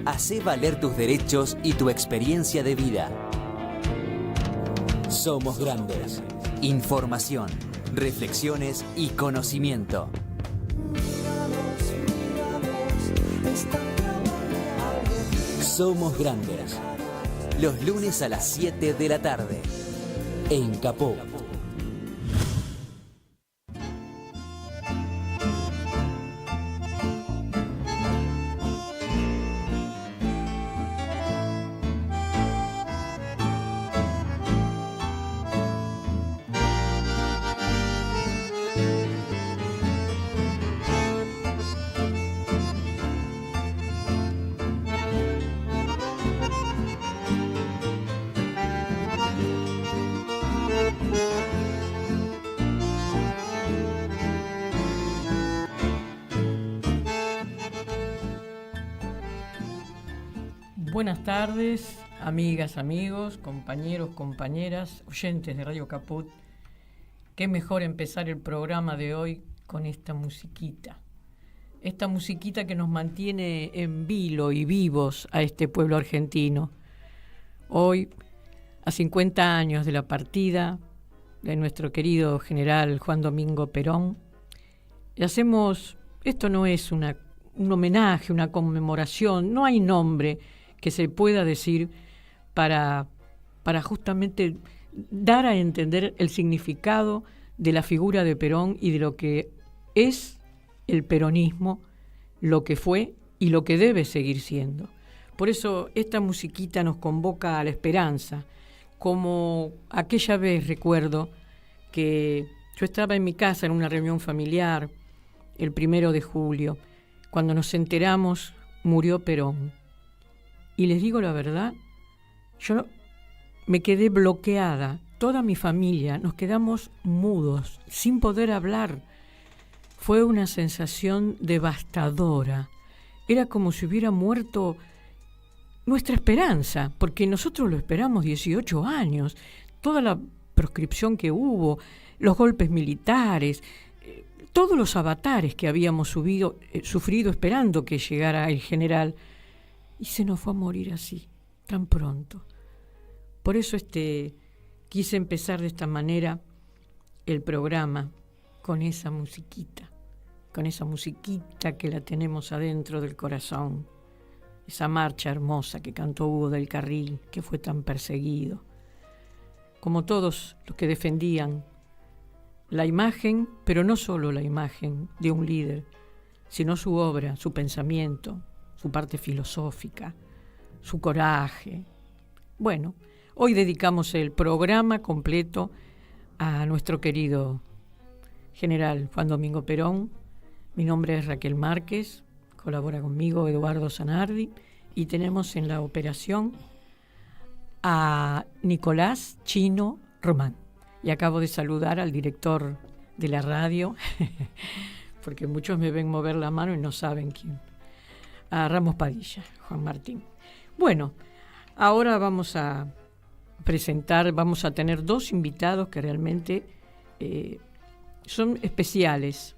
Hacé valer tus derechos y tu experiencia de vida. Somos Grandes. Información, reflexiones y conocimiento. Somos Grandes. Los lunes a las 7 de la tarde. En Capó. Buenas tardes, amigas, amigos, compañeros, compañeras, oyentes de Radio Caput. Qué mejor empezar el programa de hoy con esta musiquita. Esta musiquita que nos mantiene en vilo y vivos a este pueblo argentino. Hoy, a 50 años de la partida de nuestro querido general Juan Domingo Perón, y hacemos, esto no es un homenaje, una conmemoración, no hay nombre que se pueda decir para justamente dar a entender el significado de la figura de Perón y de lo que es el peronismo, lo que fue y lo que debe seguir siendo. Por eso esta musiquita nos convoca a la esperanza, como aquella vez recuerdo que yo estaba en mi casa en una reunión familiar el 1 de julio, cuando nos enteramos murió Perón. Y les digo la verdad, yo me quedé bloqueada, toda mi familia, nos quedamos mudos, sin poder hablar. Fue una sensación devastadora. Era como si hubiera muerto nuestra esperanza, porque nosotros lo esperamos 18 años, toda la proscripción que hubo, los golpes militares, todos los avatares que habíamos sufrido esperando que llegara el general. Y se nos fue a morir así, tan pronto. Por eso quise empezar de esta manera el programa con esa musiquita que la tenemos adentro del corazón. Esa marcha hermosa que cantó Hugo del Carril, que fue tan perseguido. Como todos los que defendían la imagen, pero no solo la imagen de un líder, sino su obra, su pensamiento, su parte filosófica, su coraje. Bueno, hoy dedicamos el programa completo a nuestro querido general Juan Domingo Perón. Mi nombre es Raquel Márquez, colabora conmigo Eduardo Zanardi y tenemos en la operación a Nicolás Chino Román. Y acabo de saludar al director de la radio, porque muchos me ven mover la mano y no saben quién. A Ramos Padilla, Juan Martín. Bueno, ahora vamos a tener dos invitados que realmente son especiales.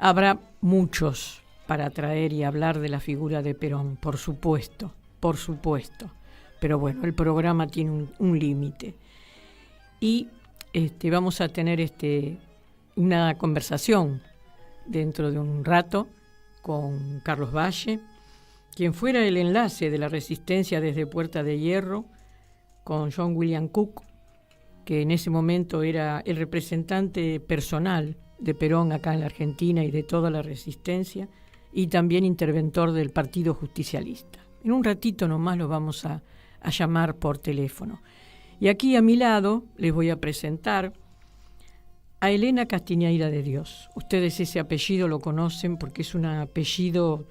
Habrá muchos para traer y hablar de la figura de Perón, por supuesto. Pero bueno, el programa tiene un límite. Y vamos a tener una conversación dentro de un rato con Carlos Valle, quien fuera el enlace de la resistencia desde Puerta de Hierro, con John William Cook, que en ese momento era el representante personal de Perón acá en la Argentina y de toda la resistencia, y también interventor del Partido Justicialista. En un ratito nomás lo vamos a llamar por teléfono. Y aquí a mi lado les voy a presentar a Elena Castiñeira de Dios. Ustedes ese apellido lo conocen porque es un apellido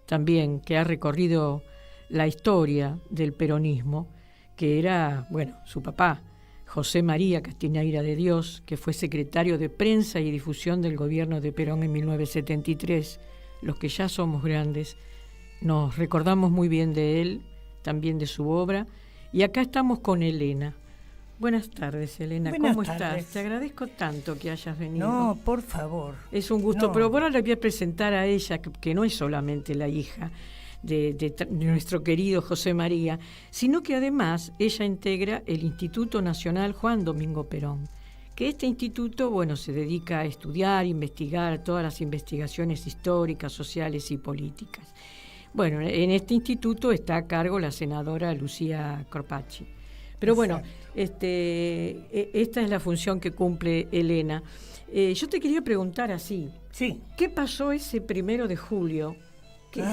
también que ha recorrido la historia del peronismo, que era, su papá, José María Castiñeira de Dios, que fue secretario de Prensa y Difusión del gobierno de Perón en 1973. Los que ya somos grandes nos recordamos muy bien de él, también de su obra. Y acá estamos con Elena. Buenas tardes, Elena. ¿Cómo estás? Te agradezco tanto que hayas venido. No, por favor. Es un gusto, pero ahora le voy a presentar a ella, que no es solamente la hija de nuestro querido José María, sino que además ella integra el Instituto Nacional Juan Domingo Perón, que este instituto, se dedica a estudiar, investigar todas las investigaciones históricas, sociales y políticas. Bueno, en este instituto está a cargo la senadora Lucía Corpacci. Pero esta es la función que cumple Elena. Yo te quería preguntar así, sí. ¿Qué pasó ese 1 de julio?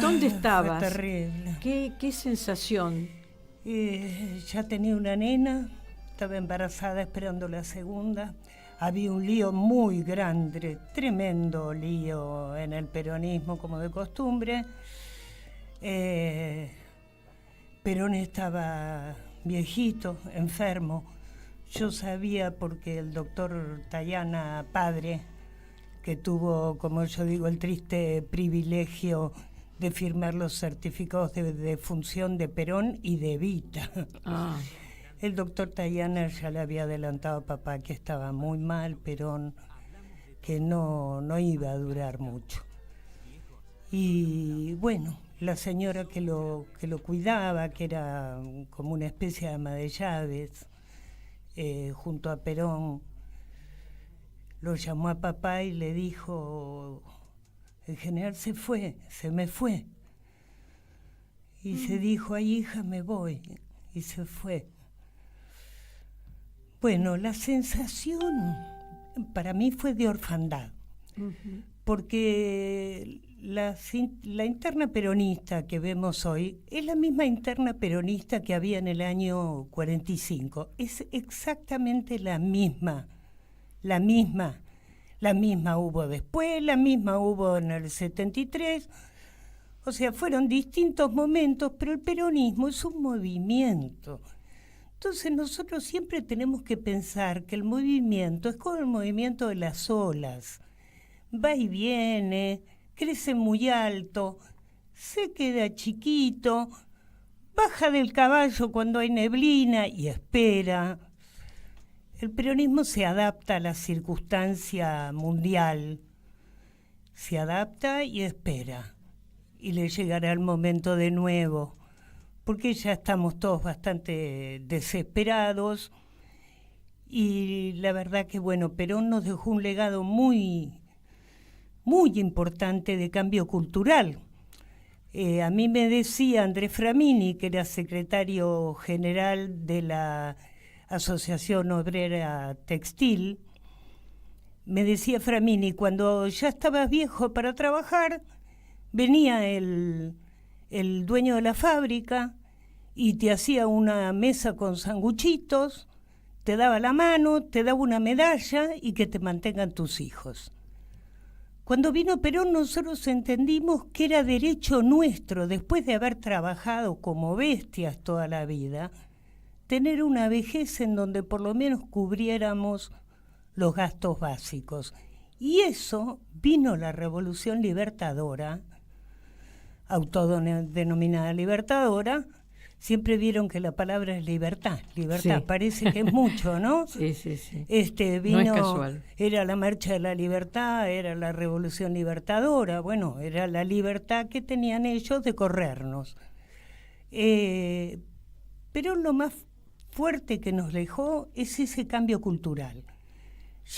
¿Dónde estabas? Fue terrible. ¿Qué sensación? Ya tenía una nena, estaba embarazada esperando la segunda. Había un lío muy grande, tremendo lío en el peronismo como de costumbre. Perón estaba viejito, enfermo. Yo sabía porque el doctor Tayana, padre, que tuvo, como yo digo, el triste privilegio de firmar los certificados de defunción de Perón y de Evita. Ah. El doctor Tayana ya le había adelantado a papá que estaba muy mal Perón, que no iba a durar mucho. Y la señora que lo cuidaba, que era como una especie de ama de llaves, junto a Perón, lo llamó a papá y le dijo: el general se me fue. Y se dijo: ay, hija, me voy. Y se fue. La sensación para mí fue de orfandad, porque la interna peronista que vemos hoy es la misma interna peronista que había en el año 45. Es exactamente la misma. La misma hubo después, la misma hubo en el 73. O sea, fueron distintos momentos, pero el peronismo es un movimiento. Entonces nosotros siempre tenemos que pensar que el movimiento es como el movimiento de las olas. Va y viene, crece muy alto, se queda chiquito, baja del caballo cuando hay neblina y espera. El peronismo se adapta a la circunstancia mundial, se adapta y espera. Y le llegará el momento de nuevo, porque ya estamos todos bastante desesperados. Y la verdad que, Perón nos dejó un legado muy, muy importante de cambio cultural. A mí me decía Andrés Framini, que era secretario general de la Asociación Obrera Textil, me decía Framini: cuando ya estabas viejo para trabajar, venía el dueño de la fábrica y te hacía una mesa con sanguchitos, te daba la mano, te daba una medalla y que te mantengan tus hijos. Cuando vino Perón, nosotros entendimos que era derecho nuestro, después de haber trabajado como bestias toda la vida, tener una vejez en donde por lo menos cubriéramos los gastos básicos. Y eso vino la Revolución Libertadora, autodenominada Libertadora. Siempre vieron que la palabra es libertad. Libertad, sí. Parece que es mucho, ¿no? Sí. Vino, no es casual. Era la Marcha de la Libertad, era la Revolución Libertadora, era la libertad que tenían ellos de corrernos. Pero lo más fuerte que nos dejó es ese cambio cultural.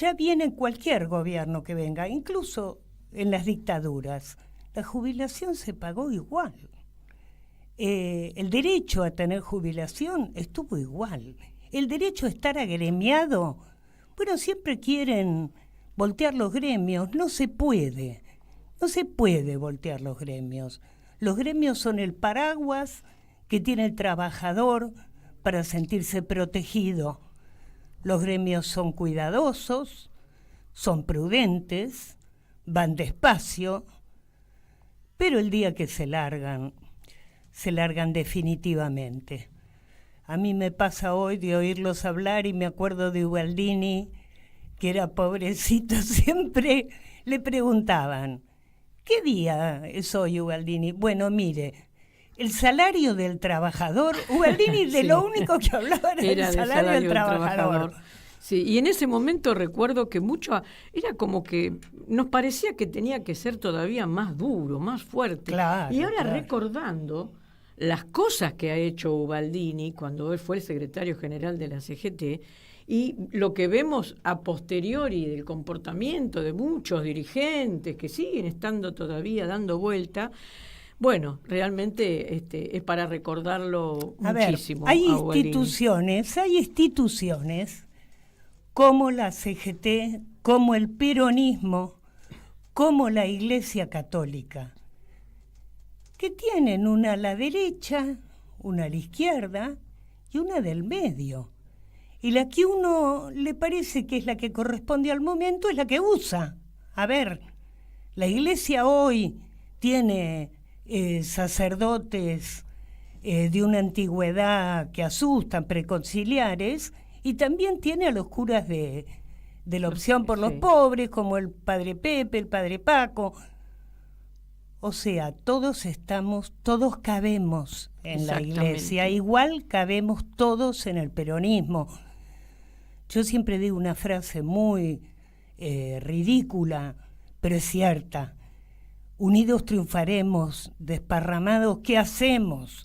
Ya viene cualquier gobierno que venga, incluso en las dictaduras, la jubilación se pagó igual. El derecho a tener jubilación estuvo igual. El derecho a estar agremiado, siempre quieren voltear los gremios. No se puede voltear los gremios. Los gremios son el paraguas que tiene el trabajador para sentirse protegido. Los gremios son cuidadosos, son prudentes, van despacio, pero el día que se largan definitivamente. A mí me pasa hoy de oírlos hablar y me acuerdo de Ubaldini, que era pobrecito, siempre le preguntaban: ¿qué día es hoy, Ubaldini? Mire, el salario del trabajador, Ubaldini de lo único que hablaba era del salario del trabajador. Sí, y en ese momento recuerdo que mucho era como que nos parecía que tenía que ser todavía más duro, más fuerte. Claro, y ahora claro. recordando las cosas que ha hecho Ubaldini cuando él fue el secretario general de la CGT y lo que vemos a posteriori del comportamiento de muchos dirigentes que siguen estando todavía dando vuelta, bueno, realmente es para recordarlo muchísimo. Hay a Ubaldini. instituciones como la CGT, como el peronismo, como la Iglesia Católica, que tienen una a la derecha, una a la izquierda y una del medio. Y la que uno le parece que es la que corresponde al momento es la que usa. A ver, la Iglesia hoy tiene sacerdotes de una antigüedad que asustan, preconciliares, y también tiene a los curas de la opción por los pobres, como el padre Pepe, el padre Paco. O sea, todos cabemos en la Iglesia, igual cabemos todos en el peronismo. Yo siempre digo una frase muy ridícula, pero es cierta. Unidos triunfaremos, desparramados, ¿qué hacemos?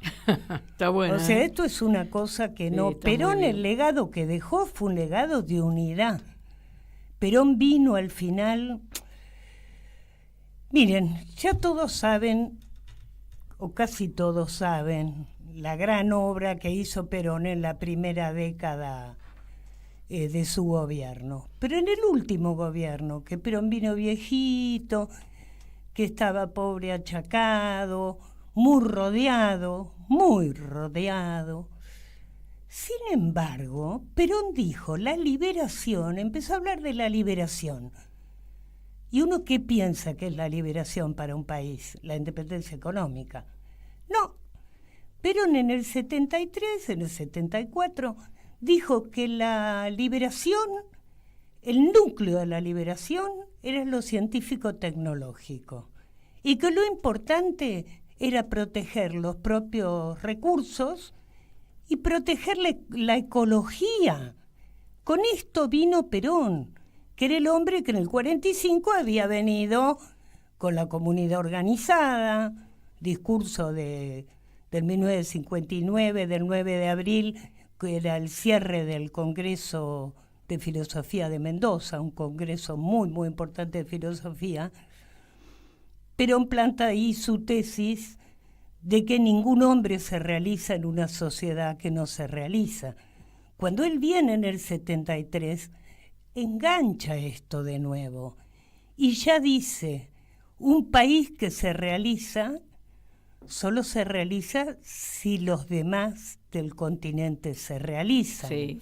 Está bueno. O sea, esto es una cosa que no... Perón, el legado que dejó fue un legado de unidad. Perón vino al final... Miren, ya todos saben, o casi todos saben, la gran obra que hizo Perón en la primera década de su gobierno. Pero en el último gobierno, que Perón vino viejito, que estaba pobre, achacado, muy rodeado. Sin embargo, Perón dijo, la liberación, empezó a hablar de la liberación. ¿Y uno qué piensa que es la liberación para un país? La independencia económica. No. Perón en el 73, en el 74, dijo que la liberación, el núcleo de la liberación, era lo científico-tecnológico. Y que lo importante era proteger los propios recursos y proteger la ecología. Con esto vino Perón, que era el hombre que en el 45 había venido con la comunidad organizada, discurso del 1959, del 9 de abril, que era el cierre del Congreso de Filosofía de Mendoza, un congreso muy, muy importante de filosofía. Perón planta ahí su tesis de que ningún hombre se realiza en una sociedad que no se realiza. Cuando él viene en el 73, engancha esto de nuevo y ya dice, un país que se realiza, solo se realiza si los demás del continente se realizan. Sí.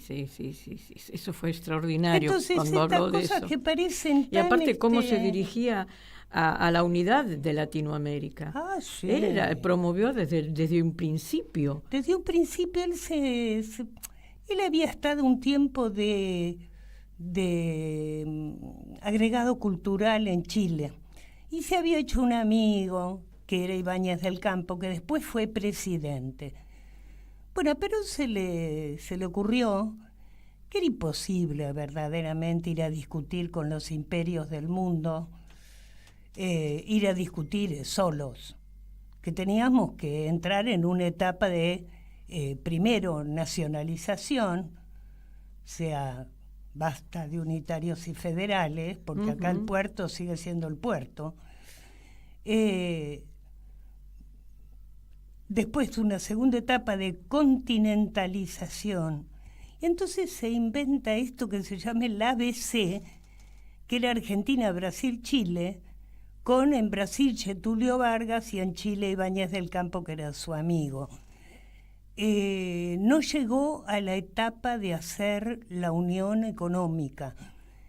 Eso fue extraordinario. Entonces, cuando habló de cosas eso. Que parecen y aparte cómo se dirigía a la unidad de Latinoamérica. Sí. Él promovió desde un principio. Desde un principio él había estado un tiempo de agregado cultural en Chile y se había hecho un amigo que era Ibáñez del Campo, que después fue presidente. Bueno, pero se le ocurrió que era imposible verdaderamente ir a discutir con los imperios del mundo, ir a discutir solos, que teníamos que entrar en una etapa de, primero, nacionalización, o sea, basta de unitarios y federales, porque acá el puerto sigue siendo el puerto. Después una segunda etapa de continentalización. Y entonces se inventa esto que se llama el ABC, que era Argentina, Brasil, Chile, con en Brasil Getúlio Vargas y en Chile Ibáñez del Campo, que era su amigo. No llegó a la etapa de hacer la unión económica.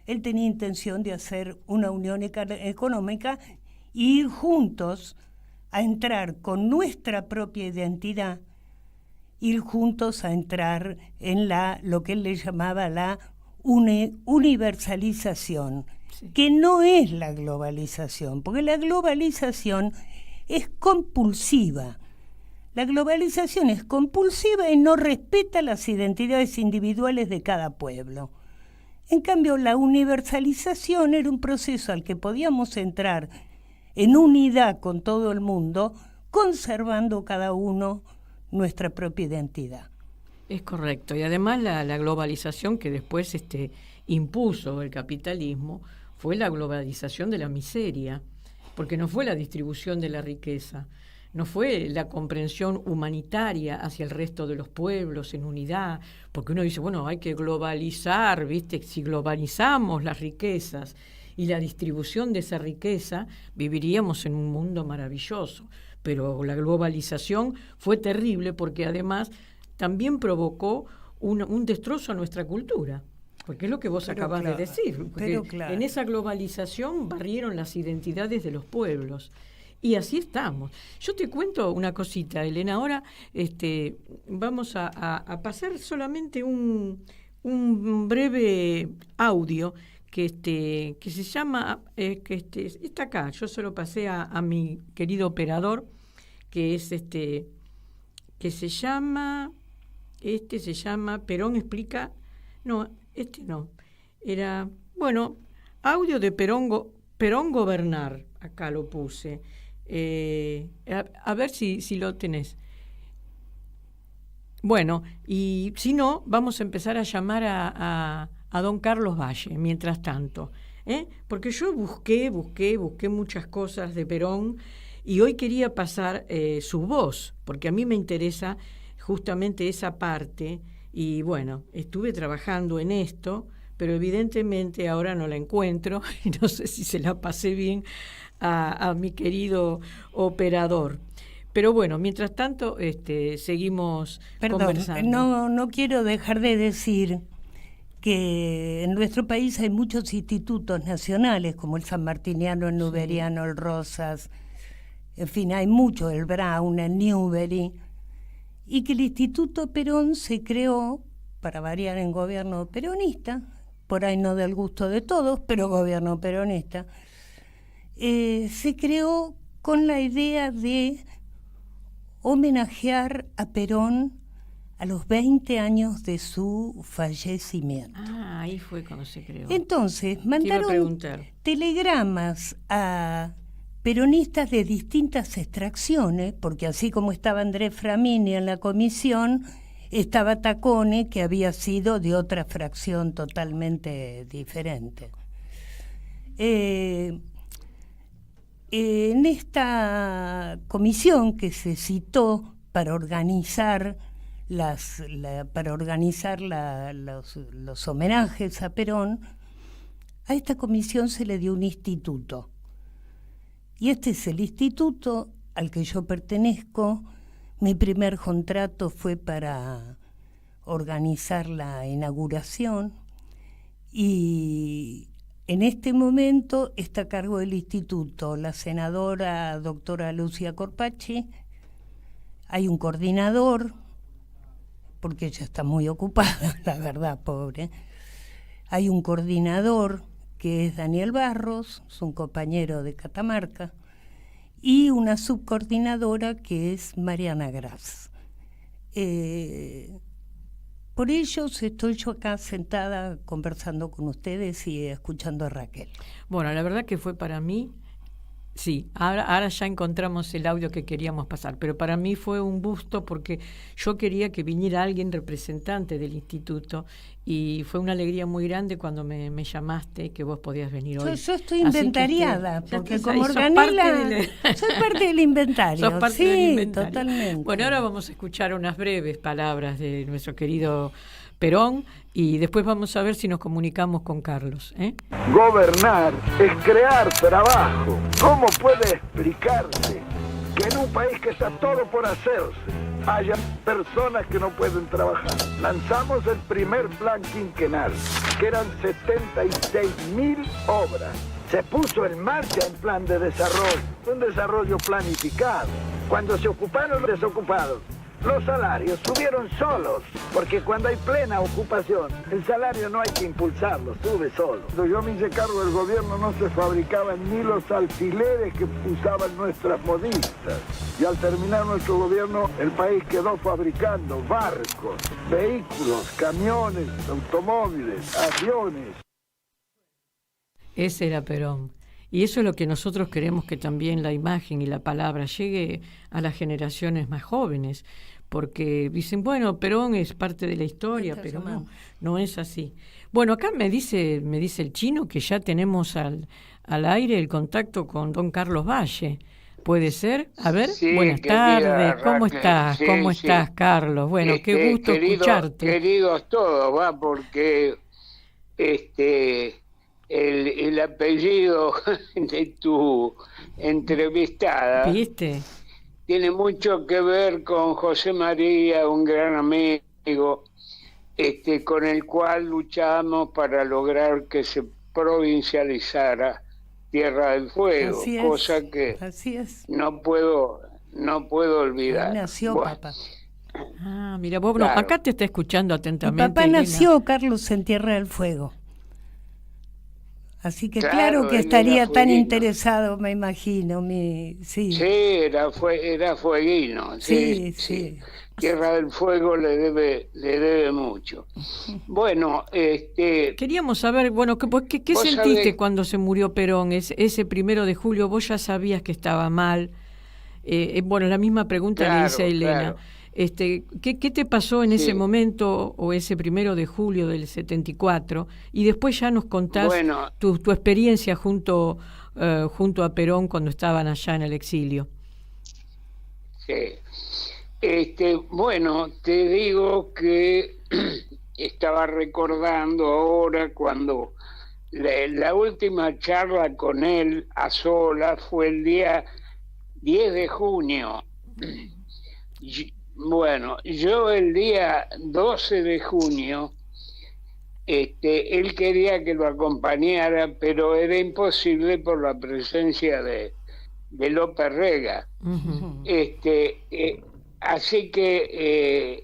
Él tenía intención de hacer una unión económica e ir juntos a entrar con nuestra propia identidad, ir juntos a entrar en lo que él le llamaba la universalización, que no es la globalización, porque la globalización es compulsiva. La globalización es compulsiva y no respeta las identidades individuales de cada pueblo. En cambio, la universalización era un proceso al que podíamos entrar en unidad con todo el mundo, conservando cada uno nuestra propia identidad. Es correcto. Y además la globalización que después impuso el capitalismo fue la globalización de la miseria, porque no fue la distribución de la riqueza, no fue la comprensión humanitaria hacia el resto de los pueblos en unidad, porque uno dice, bueno, hay que globalizar, ¿viste? Si globalizamos las riquezas y la distribución de esa riqueza, viviríamos en un mundo maravilloso. Pero la globalización fue terrible porque además también provocó un destrozo a nuestra cultura. Porque es lo que vos acabás de decir. Porque en esa globalización barrieron las identidades de los pueblos. Y así estamos. Yo te cuento una cosita, Elena. Ahora vamos a pasar solamente un breve audio que se llama, está acá. Yo se lo pasé a mi querido operador, que es que se llama Perón explica. No, no. Era, bueno, audio de Perón gobernar. Acá lo puse. A ver si lo tenés. Bueno, y si no, vamos a empezar a llamar a don Carlos Valle, mientras tanto. Porque yo busqué muchas cosas de Perón y hoy quería pasar su voz, porque a mí me interesa justamente esa parte. Y bueno, estuve trabajando en esto, pero evidentemente ahora no la encuentro y no sé si se la pasé bien a mi querido operador. Pero bueno, mientras tanto seguimos conversando. No quiero dejar de decir que en nuestro país hay muchos institutos nacionales, como el sanmartiniano, el newberiano, el Rosas, en fin, hay mucho, el Brown, el Newbery, y que el Instituto Perón se creó, para variar, en gobierno peronista, por ahí no del gusto de todos, pero gobierno peronista, se creó con la idea de homenajear a Perón a los 20 años de su fallecimiento. Ahí fue cuando se creó. Entonces, mandaron telegramas a peronistas de distintas extracciones, porque así como estaba Andrés Framini en la comisión, estaba Taccone, que había sido de otra fracción totalmente diferente. En esta comisión que se citó para organizar los homenajes a Perón, a esta comisión se le dio un instituto. Y este es el instituto al que yo pertenezco. Mi primer contrato fue para organizar la inauguración y en este momento está a cargo del instituto la senadora doctora Lucia Corpacci. Hay un coordinador, porque ella está muy ocupada, la verdad, pobre. Hay un coordinador que es Daniel Barros, es un compañero de Catamarca, y una subcoordinadora que es Mariana Gras. Por ello estoy yo acá sentada conversando con ustedes y escuchando a Raquel. Bueno, la verdad que fue para mí, sí, ahora ya encontramos el audio que queríamos pasar, pero para mí fue un gusto porque yo quería que viniera alguien representante del instituto y fue una alegría muy grande cuando me llamaste que vos podías venir hoy. Yo estoy inventariada, porque como organela, soy parte del inventario. Sos parte del inventario. Totalmente. Bueno, ahora vamos a escuchar unas breves palabras de nuestro querido Perón y después vamos a ver si nos comunicamos con Carlos. Gobernar es crear trabajo. ¿Cómo puede explicarse que en un país que está todo por hacerse haya personas que no pueden trabajar? Lanzamos el primer plan quinquenal, que eran 76.000 obras. Se puso en marcha el plan de desarrollo, un desarrollo planificado. Cuando se ocuparon los desocupados, Los salarios subieron solos, porque cuando hay plena ocupación, el salario no hay que impulsarlo, sube solo. Cuando yo me hice cargo del gobierno no se fabricaban ni los alfileres que usaban nuestras modistas. Y al terminar nuestro gobierno, el país quedó fabricando barcos, vehículos, camiones, automóviles, aviones. Ese era Perón. Y eso es lo que nosotros queremos, que también la imagen y la palabra llegue a las generaciones más jóvenes, porque dicen, bueno, Perón es parte de la historia, pero no es así. Bueno, acá me dice el Chino que ya tenemos al aire el contacto con don Carlos Valle. ¿Puede ser? A ver, sí, buenas tardes, ¿cómo Raquel? estás? Sí, ¿Cómo sí. estás, Carlos? Bueno, qué gusto escucharte. Queridos todos, porque el apellido de tu entrevistada ¿Viste? tiene mucho que ver con José María, un gran amigo, con el cual luchamos para lograr que se provincializara Tierra del Fuego, Así es, cosa que así es. no puedo olvidar. Ahí nació Bueno, papá. Ah, mira, vos, Claro. acá te está escuchando Mi atentamente. papá Elena. nació, Carlos, en Tierra del Fuego. Así que Claro, claro que él estaría era tan fueguino. interesado, me imagino. Sí, Sí, era fueguino. sí, Sí, sí. Tierra del Fuego le debe mucho. Bueno, Queríamos saber, bueno, ¿qué Vos sentiste sabés- cuando se murió Perón? Ese 1 de julio, vos ya sabías que estaba mal. Bueno, la misma pregunta le Claro, hice a Elena. claro. ¿Qué te pasó en Sí. ese momento o ese 1 de julio del 74? Y después ya nos contás Bueno. tu experiencia junto a Perón cuando estaban allá en el exilio. sí. Bueno, te digo que estaba recordando ahora cuando la última charla con él a solas fue el día 10 de junio. Bueno, yo el día 12 de junio, él quería que lo acompañara, pero era imposible por la presencia de López Rega. Ujú. Así que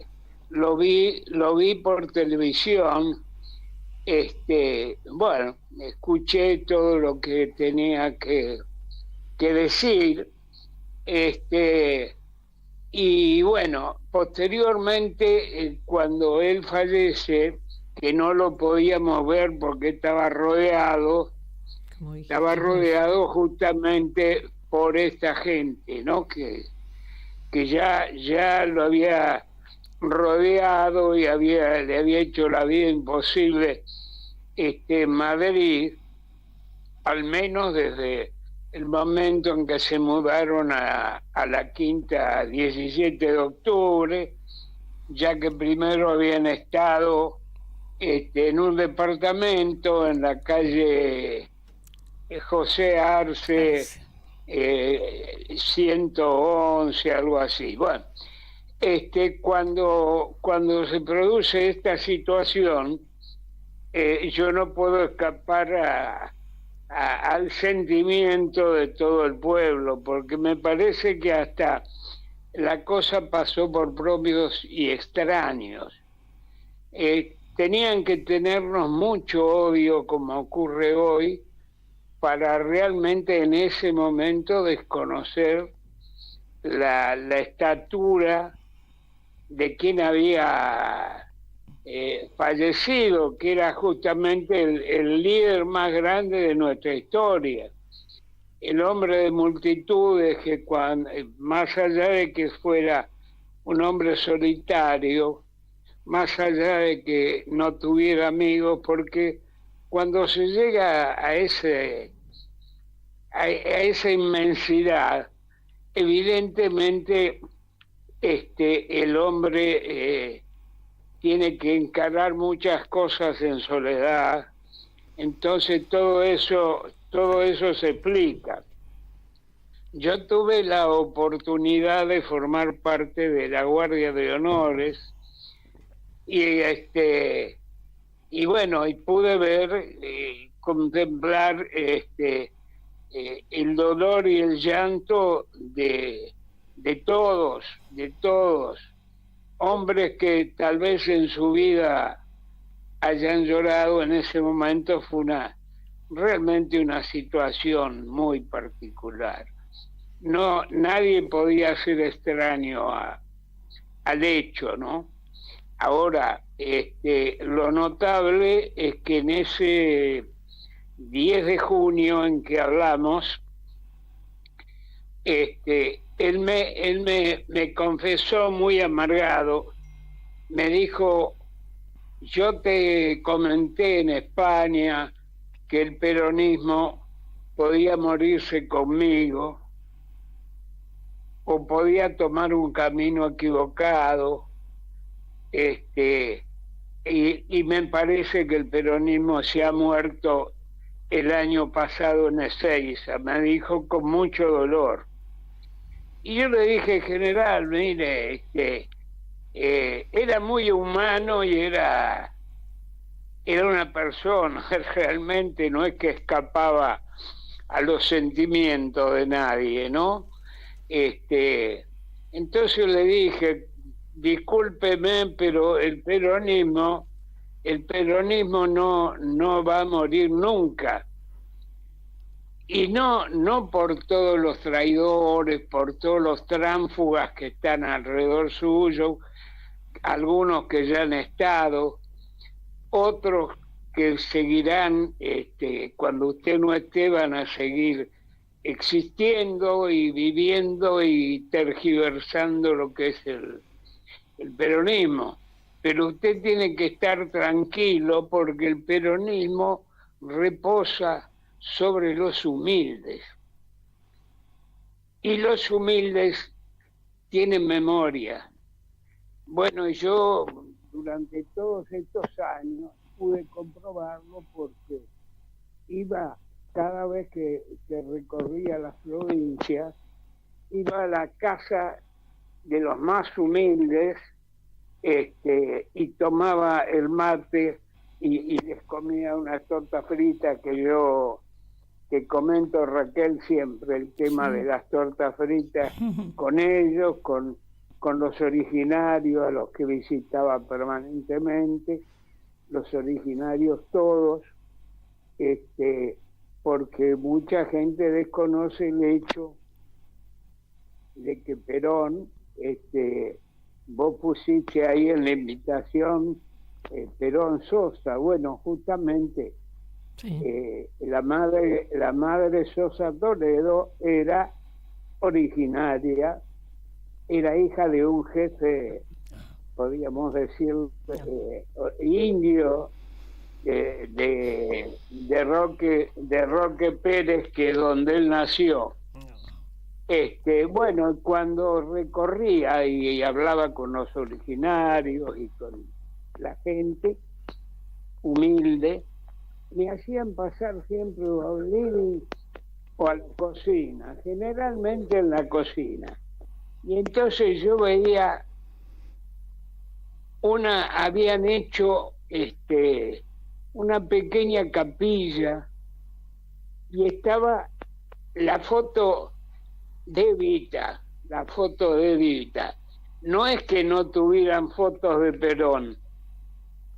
lo vi por televisión. Bueno, escuché todo lo que tenía que decir. Y bueno, posteriormente, cuando él fallece, que no lo podíamos ver porque estaba rodeado justamente por esta gente, ¿no? Que ya lo había rodeado y le había hecho la vida imposible en Madrid, al menos desde el momento en que se mudaron a la Quinta 17 de octubre, ya que primero habían estado en un departamento en la calle José Arce 111, algo así. Bueno, cuando se produce esta situación, yo no puedo escapar al sentimiento de todo el pueblo, porque me parece que hasta la cosa pasó por propios y extraños. Tenían que tenernos mucho odio, como ocurre hoy, para realmente en ese momento desconocer la estatura de quien había fallecido, que era justamente el líder más grande de nuestra historia, el hombre de multitudes, que más allá de que fuera un hombre solitario, más allá de que no tuviera amigos, porque cuando se llega a esa inmensidad, evidentemente el hombre tiene que encarar muchas cosas en soledad. Entonces todo eso se explica. Yo tuve la oportunidad de formar parte de la Guardia de Honores y bueno, y pude ver, contemplar el dolor y el llanto de todos, hombres que tal vez en su vida hayan llorado en ese momento, fue realmente una situación muy particular. No, nadie podía ser extraño al hecho, ¿no? Ahora, lo notable es que en ese 10 de junio en que hablamos, él me confesó muy amargado, me dijo: yo te comenté en España que el peronismo podía morirse conmigo o podía tomar un camino equivocado, y me parece que el peronismo se ha muerto el año pasado en Ezeiza, me dijo con mucho dolor. Y yo le dije: general, mire, era muy humano y era una persona, realmente no es que escapaba a los sentimientos de nadie, ¿no? Entonces le dije: discúlpeme, pero el peronismo no va a morir nunca. Y no por todos los traidores, por todos los tránsfugas que están alrededor suyo, algunos que ya han estado, otros que seguirán, cuando usted no esté, van a seguir existiendo y viviendo y tergiversando lo que es el peronismo. Pero usted tiene que estar tranquilo, porque el peronismo reposa sobre los humildes. Y los humildes tienen memoria. Bueno, yo durante todos estos años pude comprobarlo, porque iba, cada vez que recorría las provincias, iba a la casa de los más humildes, y tomaba el mate y les comía una torta frita que comento, Raquel, siempre el tema de las tortas fritas con ellos, con los originarios a los que visitaba permanentemente, los originarios todos, porque mucha gente desconoce el hecho de que Perón, vos pusiste ahí en la invitación Perón Sosa. Bueno, justamente la madre Sosa Toledo era originaria, era hija de un jefe, podríamos decir, indio, de Roque Pérez, que es donde él nació. Bueno, cuando recorría y hablaba con los originarios y con la gente humilde, me hacían pasar siempre al living o a la cocina, generalmente en la cocina. Y entonces yo veía habían hecho una pequeña capilla y estaba la foto de Evita, No es que no tuvieran fotos de Perón,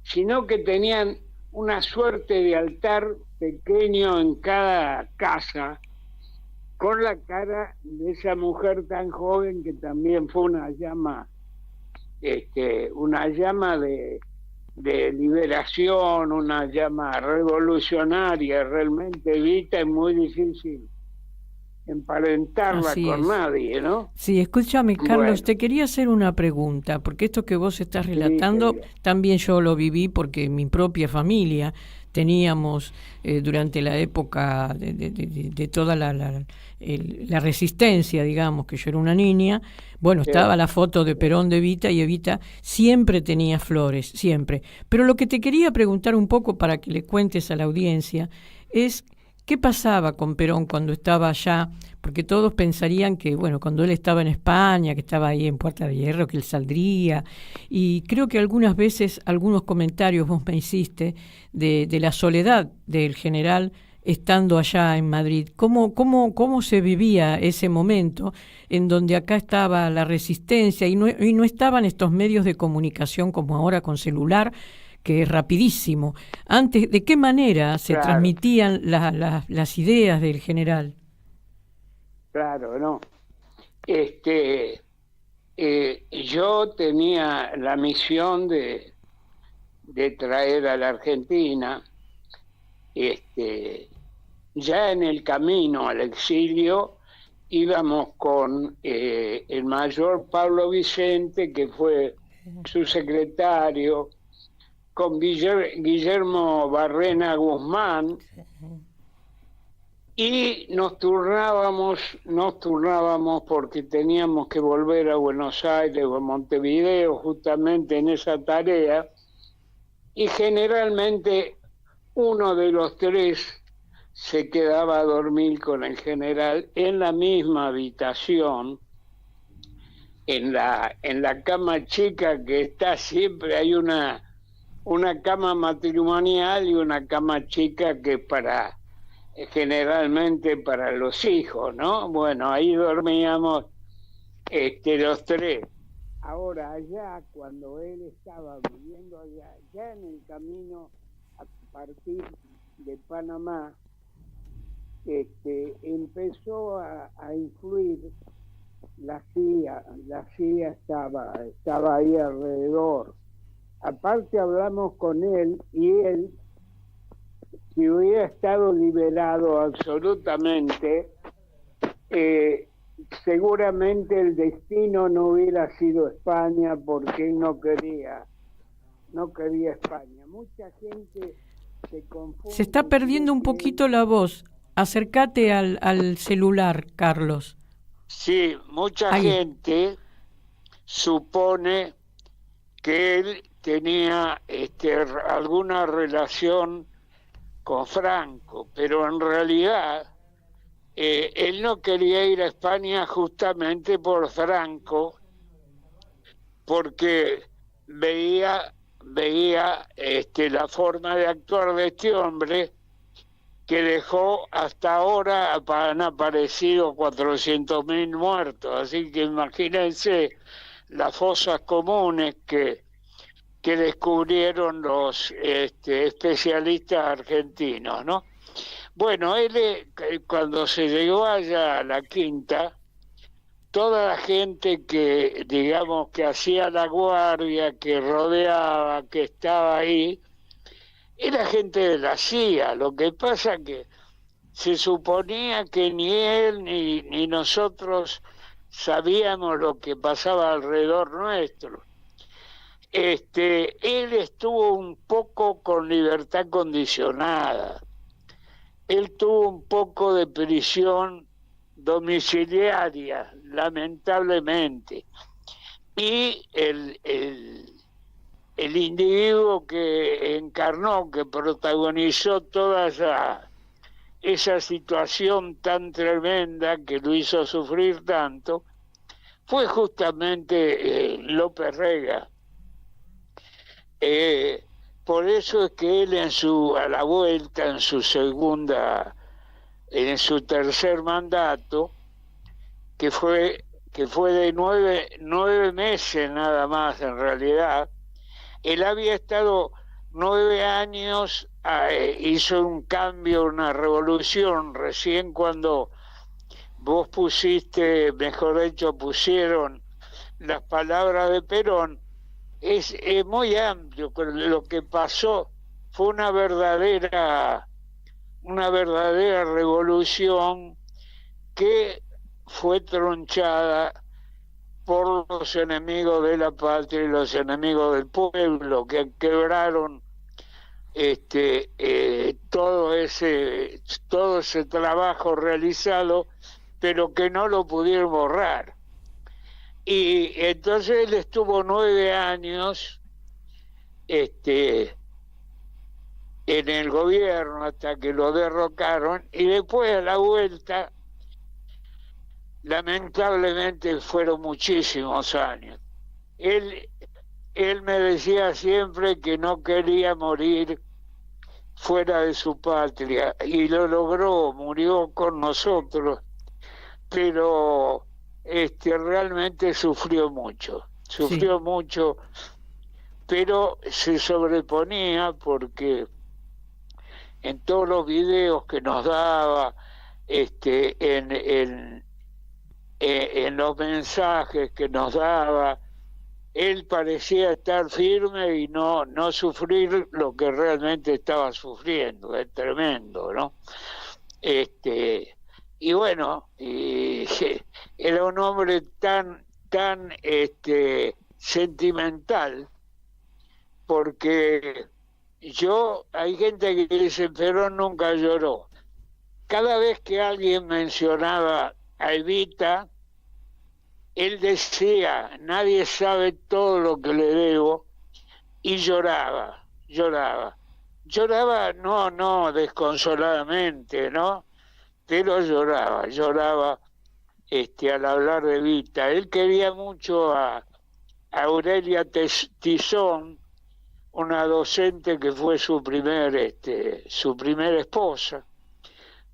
sino que tenían una suerte de altar pequeño en cada casa, con la cara de esa mujer tan joven que también fue una llama de liberación, una llama revolucionaria. Realmente Evita es muy difícil emparentarla con nadie, ¿no? Sí, escúchame, Carlos, Bueno. te quería hacer una pregunta, porque esto que vos estás relatando, también yo lo viví, porque en mi propia familia teníamos, durante la época de toda la resistencia, digamos, que yo era una niña, bueno, estaba la foto de Perón de Evita, y Evita siempre tenía flores, siempre. Pero lo que te quería preguntar un poco, para que le cuentes a la audiencia, es ¿qué pasaba con Perón cuando estaba allá? Porque todos pensarían que, bueno, cuando él estaba en España, que estaba ahí en Puerta de Hierro, que él saldría. Y creo que algunas veces, algunos comentarios vos me hiciste de la soledad del general estando allá en Madrid. ¿Cómo se vivía ese momento en donde acá estaba la resistencia y no estaban estos medios de comunicación como ahora con celular, que es rapidísimo? Antes, ¿de qué manera se transmitían las ideas del general? Claro, no. Yo tenía la misión de traer a la Argentina, ya en el camino al exilio íbamos con el mayor Pablo Vicente, que fue su secretario, con Guillermo Barrena Guzmán, y nos turnábamos porque teníamos que volver a Buenos Aires o a Montevideo justamente en esa tarea, y generalmente uno de los tres se quedaba a dormir con el general en la misma habitación, en la cama chica que está siempre. Hay una cama matrimonial y una cama chica que es generalmente para los hijos, ¿no? Bueno, ahí dormíamos los tres. Ahora allá, cuando él estaba viviendo allá, ya en el camino a partir de Panamá, empezó a influir la CIA. La CIA estaba ahí alrededor. Aparte hablamos con él, y él, si hubiera estado liberado absolutamente, seguramente el destino no hubiera sido España, porque él no quería España. Mucha gente se confunde. Se está perdiendo un poquito la voz. Acércate al celular, Carlos. Sí, mucha gente supone que él tenía alguna relación con Franco, pero en realidad él no quería ir a España justamente por Franco, porque veía la forma de actuar de este hombre, que dejó hasta ahora, han aparecido 400.000 muertos, así que imagínense las fosas comunes que descubrieron los especialistas argentinos, ¿no? Bueno, él cuando se llegó allá a la Quinta, toda la gente que, digamos, que hacía la guardia, que rodeaba, que estaba ahí, era gente de la CIA. Lo que pasa que se suponía que ni él ni nosotros sabíamos lo que pasaba alrededor nuestro. Él estuvo un poco con libertad condicionada. Él tuvo un poco de prisión domiciliaria, lamentablemente. Y el individuo que encarnó, que protagonizó toda esa situación tan tremenda que lo hizo sufrir tanto, fue justamente López Rega. Por eso es que él a la vuelta, en su tercer mandato, que fue de 9 meses nada más en realidad, él había estado 9 años, hizo un cambio, una revolución, recién cuando vos pusieron las palabras de Perón. Es muy amplio, pero lo que pasó fue una verdadera revolución que fue tronchada por los enemigos de la patria y los enemigos del pueblo, que quebraron todo ese trabajo realizado, pero que no lo pudieron borrar. Y entonces él estuvo 9 años en el gobierno hasta que lo derrocaron, y después a la vuelta, lamentablemente fueron muchísimos años. Él me decía siempre que no quería morir fuera de su patria, y lo logró, murió con nosotros, pero realmente sufrió mucho, pero se sobreponía porque en todos los videos que nos daba, en los mensajes que nos daba, él parecía estar firme y no sufrir lo que realmente estaba sufriendo. Es tremendo, ¿no? Y bueno, era un hombre tan sentimental, porque hay gente que dice, Perón nunca lloró. Cada vez que alguien mencionaba a Evita, él decía, nadie sabe todo lo que le debo, y lloraba, no desconsoladamente, ¿no? Pero lloraba al hablar de Evita. Él quería mucho a Aurelia Tizón, una docente que fue su primera esposa,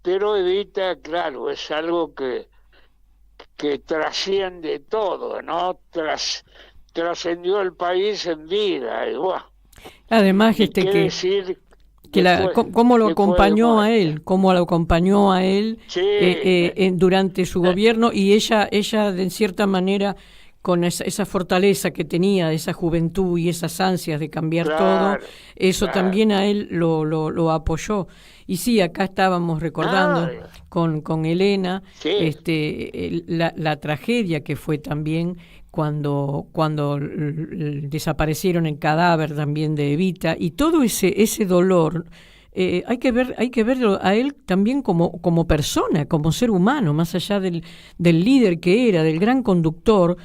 pero Evita, claro, es algo que trasciende todo, ¿no? Trascendió el país en vida. Y, bueno, además, cómo lo acompañó a él, sí, durante su gobierno, y ella de cierta manera, con esa fortaleza que tenía, esa juventud y esas ansias de cambiar todo, eso también a él lo apoyó. Y sí, acá estábamos recordando con Elena, la tragedia que fue también cuando desaparecieron el cadáver también de Evita, y todo ese dolor. Hay que verlo a él también como persona, como ser humano, más allá del líder que era, del gran conductor,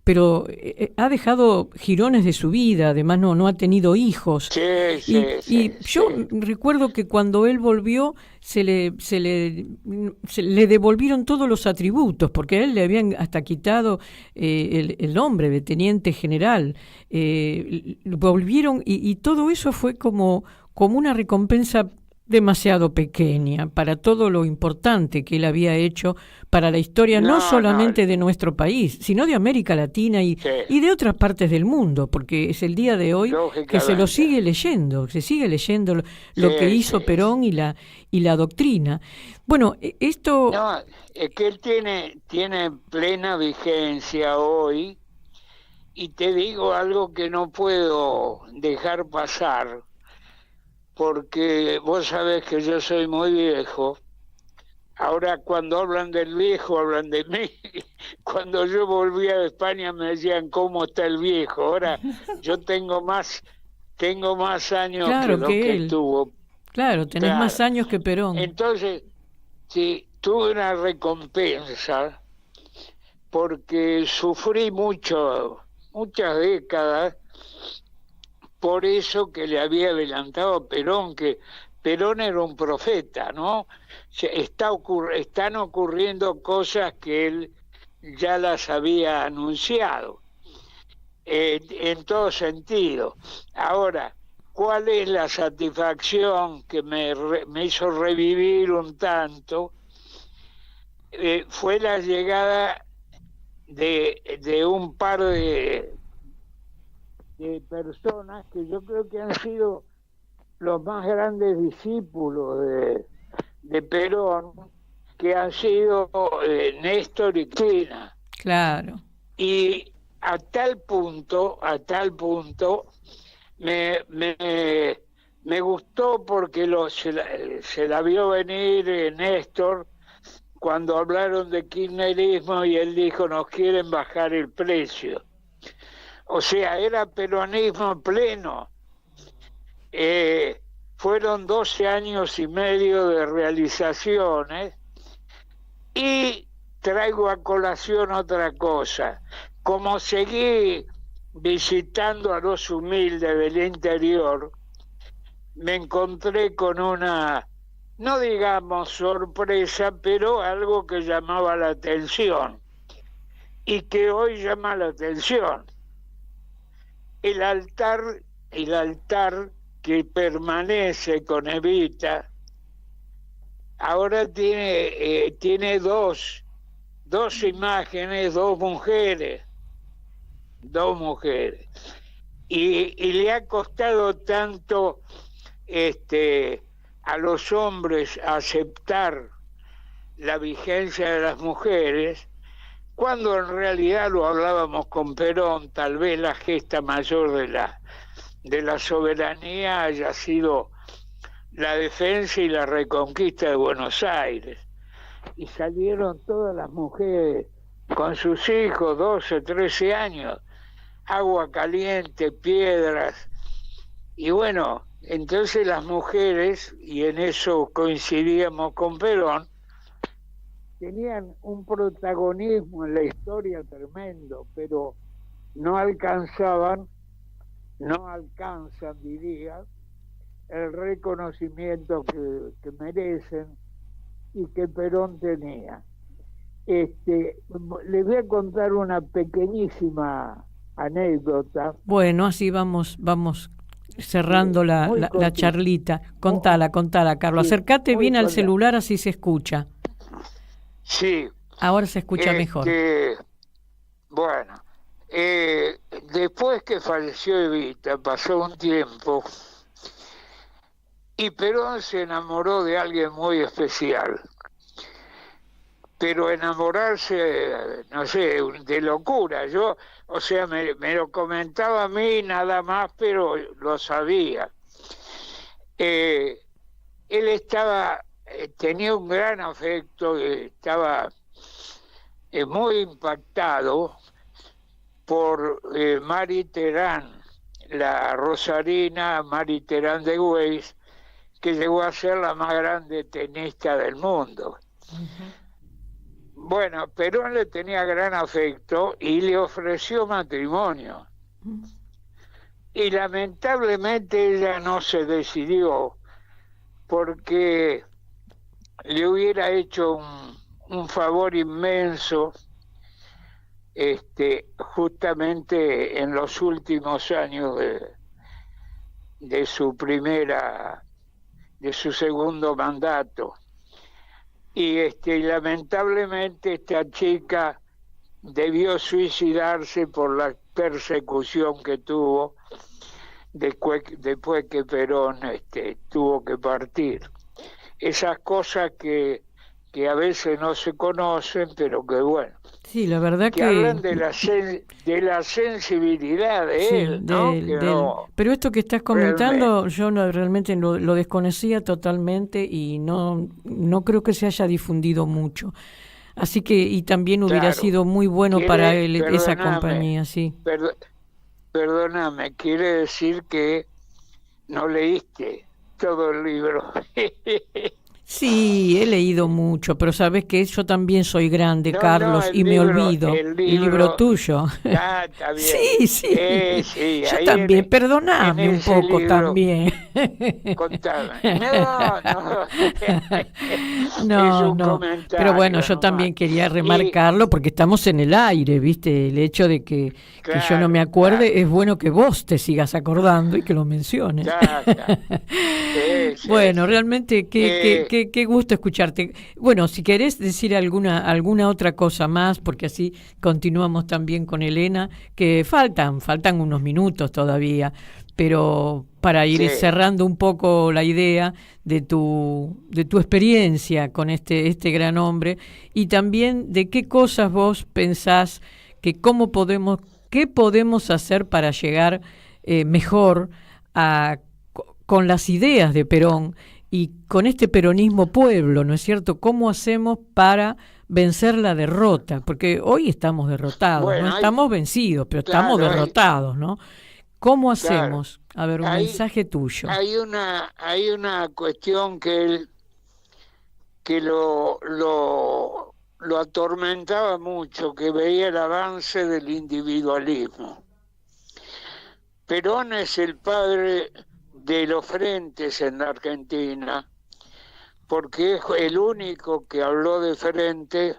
pero ha dejado jirones de su vida, además no ha tenido hijos. Yo recuerdo que cuando él volvió se le devolvieron todos los atributos, porque a él le habían hasta quitado el nombre de teniente general. Volvieron y todo eso fue como una recompensa demasiado pequeña para todo lo importante que él había hecho para la historia, no solamente de nuestro país, sino de América Latina y de otras partes del mundo, porque es el día de hoy que se sigue leyendo lo que hizo Perón y la doctrina. Bueno, esto... No, es que él tiene plena vigencia hoy, y te digo algo que no puedo dejar pasar, porque vos sabés que yo soy muy viejo. Ahora, cuando hablan del viejo, hablan de mí. Cuando yo volví a España me decían, ¿cómo está el viejo? Ahora yo tengo más años que lo que él tuvo. Claro, tenés más años que Perón. Entonces, sí, tuve una recompensa, porque sufrí muchas décadas, por eso que le había adelantado a Perón, que Perón era un profeta, ¿no? Están ocurriendo cosas que él ya las había anunciado, en todo sentido. Ahora, ¿cuál es la satisfacción que me hizo revivir un tanto? Fue la llegada de un par de personas que yo creo que han sido los más grandes discípulos de Perón, que han sido Néstor y Cristina. Claro. Y a tal punto me gustó, porque se la vio venir Néstor cuando hablaron de kirchnerismo, y él dijo, nos quieren bajar el precio. O sea, era peronismo pleno. Fueron 12 años y medio de realizaciones, y traigo a colación otra cosa. Como seguí visitando a los humildes del interior, me encontré con una, no digamos sorpresa, pero algo que llamaba la atención, y que hoy llama la atención. El altar que permanece con Evita, ahora tiene dos imágenes, dos mujeres, y le ha costado tanto a los hombres aceptar la vigencia de las mujeres, cuando en realidad, lo hablábamos con Perón, tal vez la gesta mayor de la soberanía haya sido la defensa y la reconquista de Buenos Aires. Y salieron todas las mujeres con sus hijos, 12, 13 años, agua caliente, piedras, y bueno, entonces las mujeres, y en eso coincidíamos con Perón, tenían un protagonismo en la historia tremendo, pero no alcanzan, diría, el reconocimiento que merecen y que Perón tenía. Les voy a contar una pequeñísima anécdota. Bueno, así vamos cerrando la charlita. Contala, Carlos. Sí, acércate bien al cortita. celular, así se escucha. Sí. Ahora se escucha mejor. Bueno, después que falleció Evita, pasó un tiempo, y Perón se enamoró de alguien muy especial. Pero enamorarse, no sé, de locura. Yo, o sea, me lo comentaba a mí nada más, pero lo sabía. Él tenía un gran afecto, estaba muy impactado por Mari Terán, la rosarina Mari Terán de Güeys, que llegó a ser la más grande tenista del mundo. Bueno, Perón le tenía gran afecto y le ofreció matrimonio. Y lamentablemente ella no se decidió, porque le hubiera hecho un favor inmenso, justamente en los últimos años de su segundo mandato. Y lamentablemente esta chica debió suicidarse por la persecución que tuvo después que Perón tuvo que partir. Esas cosas que a veces no se conocen, pero que bueno. Sí, la verdad que hablan de la sensibilidad de él, ¿no? Pero esto que estás comentando, yo realmente lo desconocía totalmente y no creo que se haya difundido mucho. Así que, y también hubiera sido muy bueno para él esa compañía, sí. Perdóname, quiere decir que no leíste todo el libro. Sí, he leído mucho, pero sabes que yo también soy grande, Carlos, y me olvido. El libro tuyo. Ah, está bien. Sí. Sí, yo también, perdoname un poco libro, también. Contame. No. Pero bueno, yo también quería remarcarlo porque estamos en el aire, ¿viste? El hecho de que yo no me acuerde, es bueno que vos te sigas acordando y que lo menciones. Bueno, realmente qué gusto escucharte. Bueno, si querés decir alguna otra cosa más, porque así continuamos también con Elena, que faltan unos minutos todavía, pero para ir cerrando un poco la idea de tu experiencia con este gran hombre, y también de qué cosas vos pensás qué podemos hacer para llegar mejor con las ideas de Perón y con este peronismo pueblo, ¿no es cierto? ¿Cómo hacemos para vencer la derrota? Porque hoy estamos derrotados, no estamos vencidos, pero estamos derrotados, ¿no? ¿Cómo hacemos? A ver, un mensaje tuyo. Hay una cuestión que lo atormentaba mucho, que veía el avance del individualismo. Perón es el padre de los frentes en la Argentina, porque es el único que habló de frente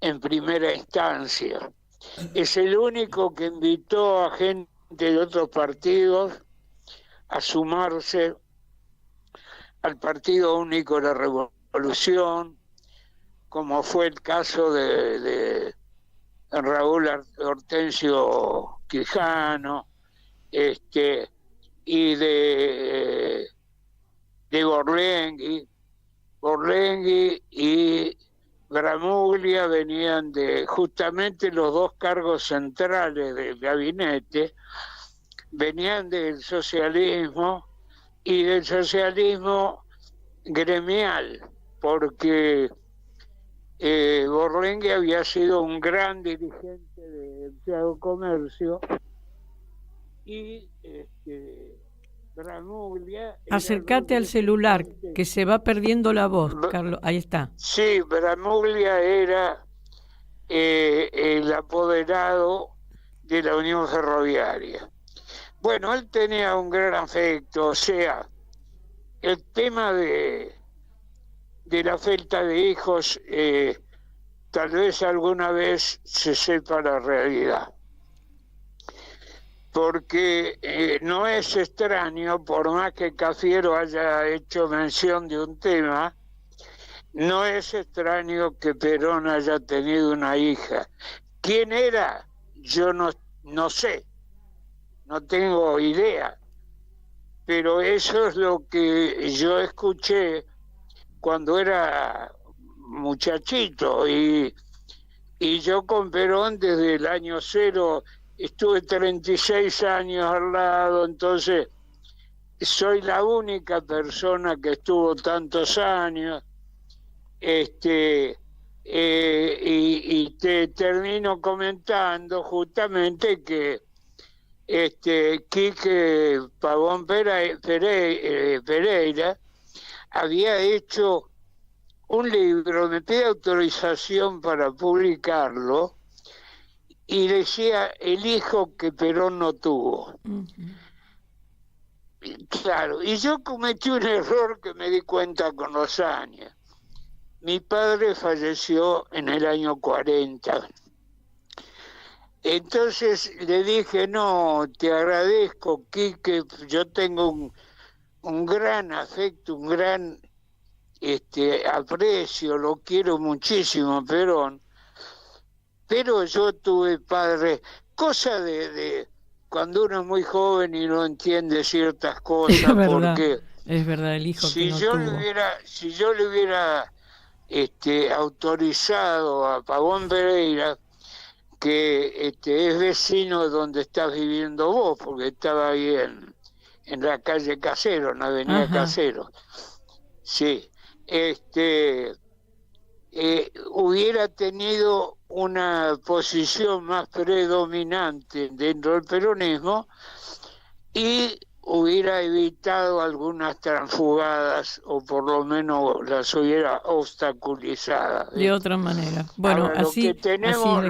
en primera instancia. Es el único que invitó a gente de otros partidos a sumarse al Partido Único de la Revolución, como fue el caso de Raúl Hortensio Quijano, y de Borlenghi y Gramuglia venían de justamente los dos cargos centrales del gabinete, venían del socialismo y del socialismo gremial, porque Borlenghi había sido un gran dirigente de empleado comercio y Bramuglia... Acércate al celular, que se va perdiendo la voz, Carlos. Ahí está. Sí, Bramuglia era el apoderado de la Unión Ferroviaria. Bueno, él tenía un gran afecto, o sea, el tema de la falta de hijos, tal vez alguna vez se sepa la realidad. Porque no es extraño, por más que Cafiero haya hecho mención de un tema, no es extraño que Perón haya tenido una hija. ¿Quién era? Yo no sé, no tengo idea, pero eso es lo que yo escuché cuando era muchachito, y yo con Perón desde el año 0 estuve 36 años al lado, entonces soy la única persona que estuvo tantos años, y te termino comentando justamente que Quique Pavón Pereira había hecho un libro, me pide autorización para publicarlo, y decía el hijo que Perón no tuvo. Uh-huh. Claro, y yo cometí un error que me di cuenta con los años. Mi padre falleció en el año 40. Entonces le dije, no, te agradezco, Quique, yo tengo un gran afecto, un gran aprecio, lo quiero muchísimo, Perón, pero yo tuve padre, cosa de cuando uno es muy joven y no entiende ciertas cosas, es verdad, porque es verdad, el hijo si que no yo tuvo. Si yo le hubiera autorizado a Pavón Pereira, que es vecino de donde estás viviendo vos, porque estaba ahí en la calle Casero, en la avenida Ajá. Casero. Sí, hubiera tenido una posición más predominante dentro del peronismo y hubiera evitado algunas transfugadas, o por lo menos las hubiera obstaculizado. De otra manera. Bueno, ahora, así, lo que tenemos,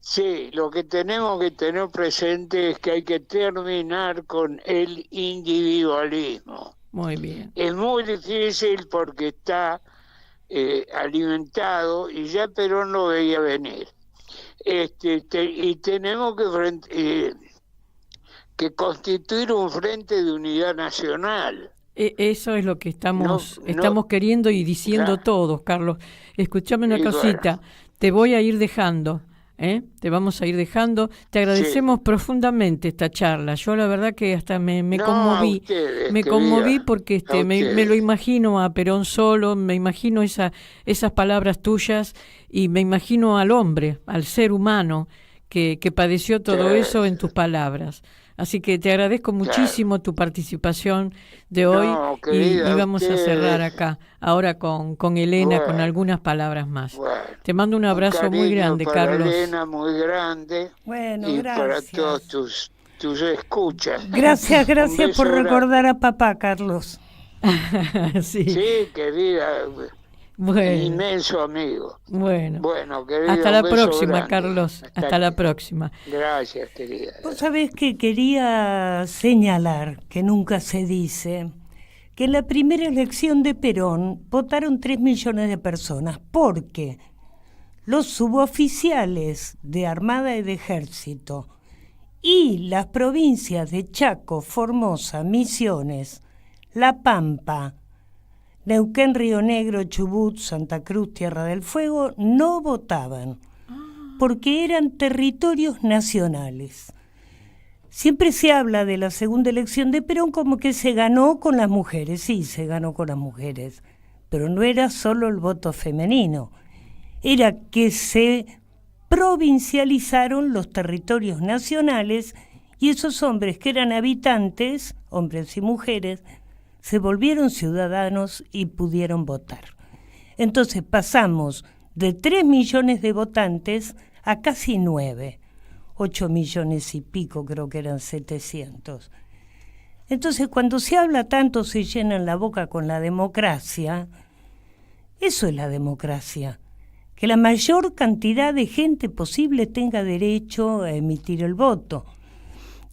así lo que tenemos que tener presente es que hay que terminar con el individualismo. Muy bien. Es muy difícil porque está alimentado, y ya Perón lo veía venir. Y tenemos que constituir un frente de unidad nacional. Eso es lo que estamos queriendo y diciendo todos, Carlos. Escúchame una cosita, te voy a ir dejando. Te vamos a ir dejando. Te agradecemos profundamente esta charla. Yo la verdad que hasta me conmoví. Me conmoví porque me lo imagino a Perón solo, me imagino esas palabras tuyas, y me imagino al hombre, al ser humano que padeció todo eso en tus palabras. Así que te agradezco muchísimo tu participación de hoy, y vamos a cerrar acá, ahora con Elena, con algunas palabras más. Bueno, te mando un abrazo muy grande, para Carlos. Elena, muy grande. Bueno, y gracias. Para todos tus escuchas. Gracias por recordar a papá, Carlos. Sí, querida. Bueno. Inmenso amigo. Bueno, querida, hasta la próxima, grande. Carlos. Hasta la próxima. Gracias, querida. Vos sabés que quería señalar, que nunca se dice, que en la primera elección de Perón votaron 3 millones de personas, porque los suboficiales de Armada y de Ejército y las provincias de Chaco, Formosa, Misiones, La Pampa, Neuquén, Río Negro, Chubut, Santa Cruz, Tierra del Fuego, no votaban, porque eran territorios nacionales. Siempre se habla de la segunda elección de Perón como que se ganó con las mujeres. Sí, se ganó con las mujeres, pero no era solo el voto femenino, era que se provincializaron los territorios nacionales y esos hombres que eran habitantes, hombres y mujeres, se volvieron ciudadanos y pudieron votar. Entonces pasamos de 3 millones de votantes a casi 9, 8 millones y pico, creo que eran 700. Entonces cuando se habla tanto, se llenan la boca con la democracia, eso es la democracia. Que la mayor cantidad de gente posible tenga derecho a emitir el voto.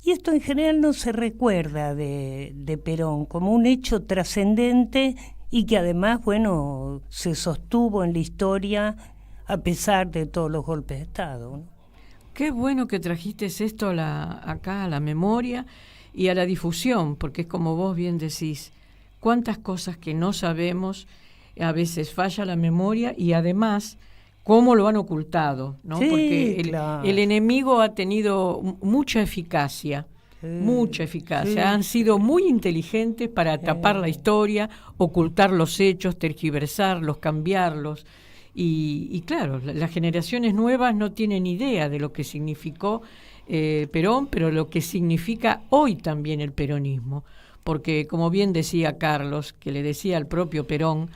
Y esto en general no se recuerda de Perón como un hecho trascendente y que además, bueno, se sostuvo en la historia a pesar de todos los golpes de Estado, ¿no? Qué bueno que trajiste esto acá a la memoria y a la difusión, porque es como vos bien decís, cuántas cosas que no sabemos, a veces falla la memoria y además cómo lo han ocultado, ¿no? Sí, porque claro. el enemigo ha tenido mucha eficacia. Sí. Han sido muy inteligentes para tapar la historia, ocultar los hechos, tergiversarlos, cambiarlos. Y claro, las generaciones nuevas no tienen idea de lo que significó Perón, pero lo que significa hoy también el peronismo. Porque como bien decía Carlos, que le decía al propio Perón,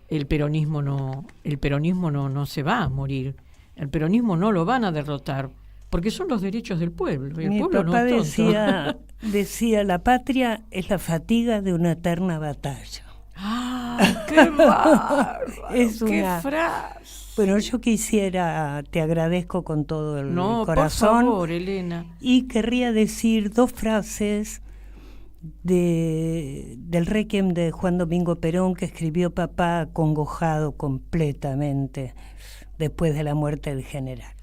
el peronismo no se va a morir, el peronismo no lo van a derrotar, porque son los derechos del pueblo. Y el Mi pueblo papá no es tonto. decía, la patria es la fatiga de una eterna batalla. ¡Ah, qué bárbaro! Es ¡Qué una frase! Bueno, yo te agradezco con todo el corazón. Por favor, Elena. Y querría decir 2 frases del Requiem de Juan Domingo Perón que escribió papá acongojado completamente después de la muerte del general.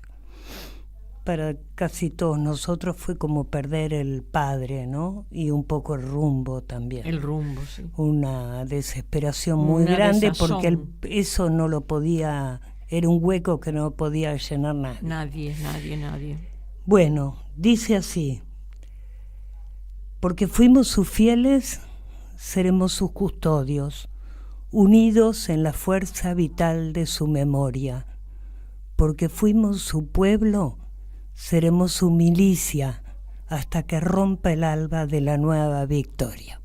Para casi todos nosotros fue como perder el padre, ¿no? Y un poco el rumbo también. El rumbo, sí. Una desesperación muy grande porque eso no lo podía, era un hueco que no podía llenar nadie. Nadie. Bueno, dice así: porque fuimos sus fieles, seremos sus custodios, unidos en la fuerza vital de su memoria. Porque fuimos su pueblo, seremos su milicia hasta que rompa el alba de la nueva victoria.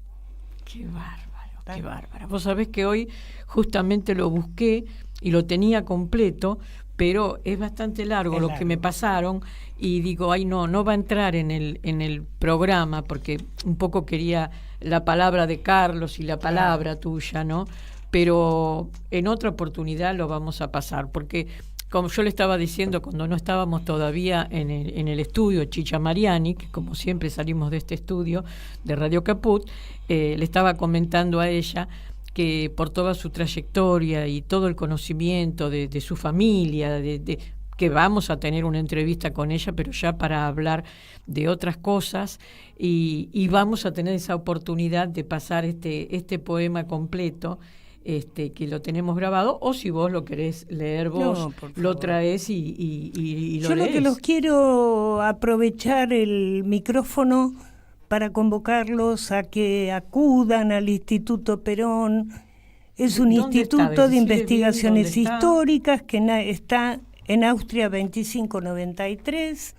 Qué bárbaro, qué bárbaro. Vos sabés que hoy justamente lo busqué y lo tenía completo, pero es bastante largo lo que me pasaron y digo, ay no va a entrar en el programa porque un poco quería la palabra de Carlos y la palabra tuya, ¿no? Pero en otra oportunidad lo vamos a pasar, porque como yo le estaba diciendo cuando no estábamos todavía en el estudio Chicha Mariani, que como siempre salimos de este estudio de Radio Caput, le estaba comentando a ella que por toda su trayectoria y todo el conocimiento de su familia, que vamos a tener una entrevista con ella, pero ya para hablar de otras cosas, y vamos a tener esa oportunidad de pasar este poema completo, que lo tenemos grabado, o si vos lo querés leer vos, lo traes y lo Yo lees. lo que los quiero aprovechar el micrófono para convocarlos a que acudan al Instituto Perón. Es un instituto de investigaciones históricas que está en Austria 2593.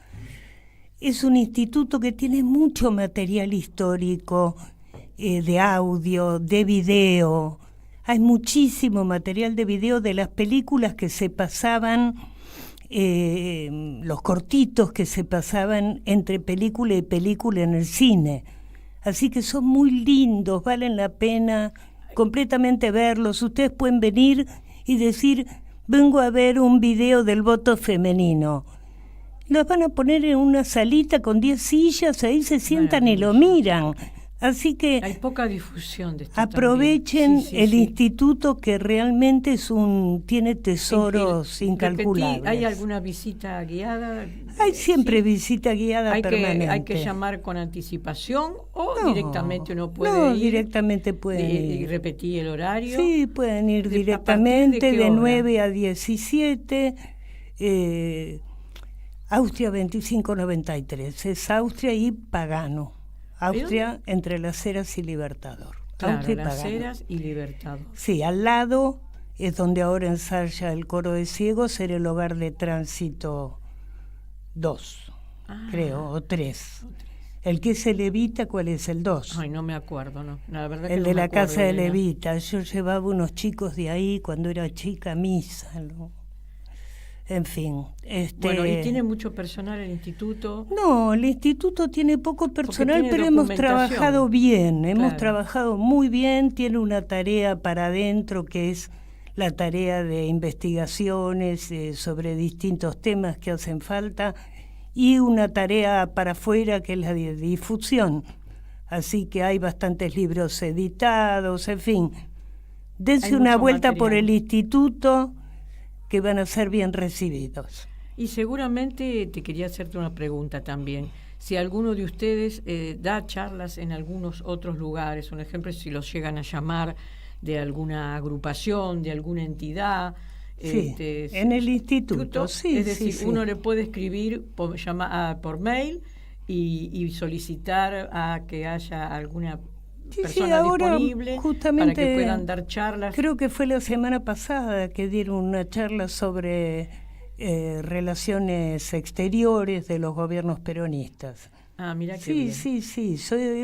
Es un instituto que tiene mucho material histórico, de audio, de video. Hay muchísimo material de video de las películas que se pasaban, los cortitos que se pasaban entre película y película en el cine. Así que son muy lindos, valen la pena completamente verlos. Ustedes pueden venir y decir, vengo a ver un video del voto femenino. Los van a poner en una salita con 10 sillas, ahí se sientan y lo miran. Así que hay poca difusión de esto. aprovechen Sí, el instituto, que realmente tiene tesoros incalculables. Repetí, ¿hay alguna visita guiada? Hay siempre visita guiada permanente. ¿Hay que llamar con anticipación o directamente uno puede ir? No, directamente pueden ir. ¿Y repetí el horario? Sí, pueden ir ¿A directamente partir de qué hora? 9 a 17. Austria 2593. Es Austria y Pagano. Austria entre Las Heras y Libertador. Claro, Austria y Las Pagano. Heras y Libertador. Sí, al lado es donde ahora ensaya el Coro de Ciegos, era el Hogar de Tránsito 2, creo, o 3. El que es el Levita, ¿cuál es el 2? Ay, no me acuerdo, no. La verdad que El no de me la acuerdo, casa de Elena. Levita. Yo llevaba unos chicos de ahí cuando era chica a misa, ¿no? En fin. Bueno, ¿y tiene mucho personal el instituto? No, el instituto tiene poco personal, tiene pero hemos documentación. trabajado bien, hemos Claro. trabajado muy bien. Tiene una tarea para adentro que es la tarea de investigaciones sobre distintos temas que hacen falta, y una tarea para afuera que es la de difusión. Así que hay bastantes libros editados, en fin. Dense Hay una mucho vuelta material. por el instituto, que van a ser bien recibidos. Y seguramente te quería hacerte una pregunta también. Si alguno de ustedes da charlas en algunos otros lugares, un ejemplo, si los llegan a llamar de alguna agrupación, de alguna entidad. Sí, en el instituto, sí. Es decir, sí. uno le puede escribir por mail y solicitar a que haya alguna persona ahora disponible justamente para que puedan dar charlas. Creo que fue la semana pasada que dieron una charla sobre relaciones exteriores de los gobiernos peronistas. Ah, mira qué Sí, bien. sí.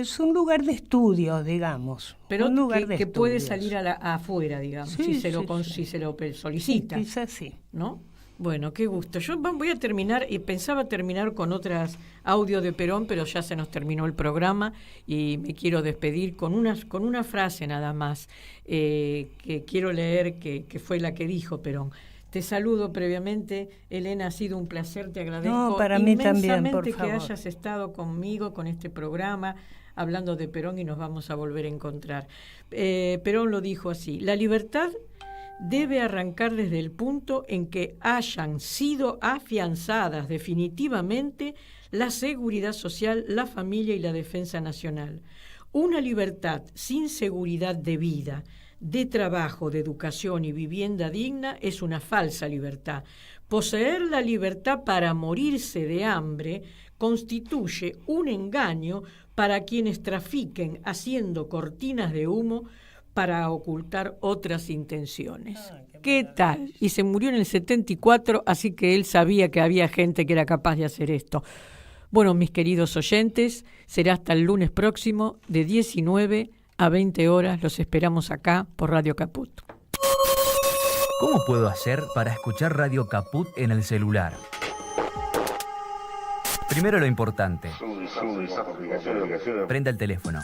Es un lugar de estudios, digamos. Pero un lugar de que puede estudios. salir afuera, digamos, Sí, si se lo solicita, Quizás sí. ¿no? Bueno, qué gusto. Yo voy a terminar, y pensaba terminar con otras audios de Perón, pero ya se nos terminó el programa y me quiero despedir con una frase nada más que quiero leer, que fue la que dijo Perón. Te saludo previamente, Elena, ha sido un placer, te agradezco No, para mí también, por inmensamente que favor. hayas estado conmigo con este programa, hablando de Perón, y nos vamos a volver a encontrar. Perón lo dijo así: la libertad debe arrancar desde el punto en que hayan sido afianzadas definitivamente la seguridad social, la familia y la defensa nacional. Una libertad sin seguridad de vida, de trabajo, de educación y vivienda digna es una falsa libertad. Poseer la libertad para morirse de hambre constituye un engaño para quienes trafiquen haciendo cortinas de humo para ocultar otras intenciones. ¿Qué tal? Y se murió en el 74, así que él sabía que había gente que era capaz de hacer esto. Bueno, mis queridos oyentes, será hasta el lunes próximo de 19 a 20 horas. Los esperamos acá por Radio Caput. ¿Cómo puedo hacer para escuchar Radio Caput en el celular? Primero lo importante. Prenda el teléfono.